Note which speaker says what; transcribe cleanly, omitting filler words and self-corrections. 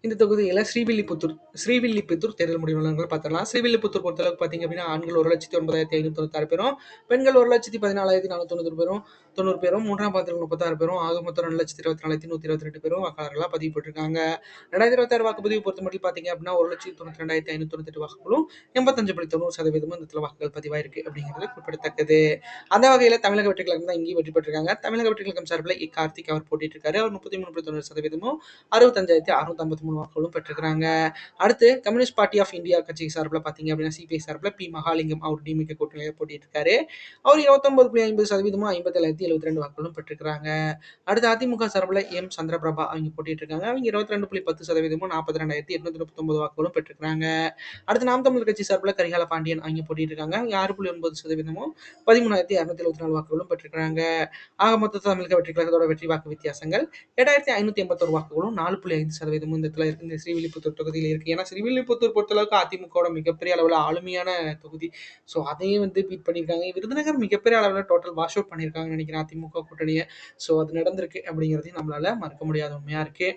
Speaker 1: இந்த தொகுதியில ஸ்ரீவில்லிபுத்தூர் தேர்தல் முடிவு விவரங்கள் பார்த்தரலாம். ஸ்ரீவில்லிபுத்தூர் பொறுத்தளவுக்கு பார்த்தீங்க அப்படின்னா, ஆண்கள் 1,09,596 பேரும், பெண்கள் 1,14,490 பேரும் 90 பேரும், 3ஆம் பாகத்தில் 36 பேரும், ஆக மொத்தம் 2,24,122 பேரும் வாக்காளர்களா பதிவு போட்டிருக்காங்க. 2026 வாக்குப்பதிவு பொறுத்தமட்டில் பார்த்தீங்க அப்படின்னா, 1,92,598 வாக்குகளும் 85.90% இந்த இடத்துல வாக்குகள் பதிவாயிருக்கு அப்படிங்கிறது குறிப்பிடத்தக்கது. அந்த வகையில தமிழக வெற்றி கழகம் தான் இங்கேயும் வெற்றி பெற்றிருக்காங்க. தமிழக வெற்றி கழகம் சார்பில் கார்த்திக் அவர் போட்டிட்டு இருக்காரு. அவர் 33.90%, 65,653 வாக்குகளும் பெற்றிருக்கிறாங்க. அடுத்து கம்யூனிஸ்ட் பார்ட்டி ஆஃப் இந்தியா கட்சி சார்பில் பார்த்தீங்க அப்படின்னா, சிபிஐ சார்பில் பி மகாலிங்கம் அவர் டிமிகே கூட்டணியில் போட்டிட்டு இருக்காரு. அவர் 29.50%, 57,072 வாக்குகளும் பெற்றிருக்கிறாங்க. அடுத்து அதிமுக சார்பில் எம் சந்திரபிரபா அவங்க போட்டிட்டு இருக்காங்க. அவங்க 22.10%, 42,839 வாக்குகளும் பெற்றிருக்கிறாங்க. அடுத்து நாம் தமிழர் கட்சி சார்பில் கரிகால பாண்டியன் அவங்க போட்டிட்டு இருக்காங்க. 6.9%, 13,274 வாக்குகளும் பெற்றிருக்கிறாங்க. ஆக மொத்த தமிழக வெற்றி கழகத்தோட வெற்றி வாக்கு வித்தியாசங்கள் 7,581 வாக்குகளும் 4.5% இந்த இடத்துல இருக்கு. இந்த ஸ்ரீவில்லிபுத்தூர் தொகுதியில் இருக்கு. ஏன்னா ஸ்ரீவில்லிபுத்தூர் பொறுத்தளவுக்கு அதிமுகவோட மிகப்பெரிய அளவில் ஆளுமையான தொகுதி. ஸோ அதையும் பீட் பண்ணியிருக்காங்க. விருதுநகர் மிகப்பெரிய அளவில் டோட்டல் வாஷ் அவுட் பண்ணியிருக்காங்கன்னு நினைக்கிறேன் அதிமுக கூட்டணியை. ஸோ அது நடந்திருக்கு அப்படிங்கிறதையும் நம்மளால மறக்க முடியாத உண்மையா இருக்கு.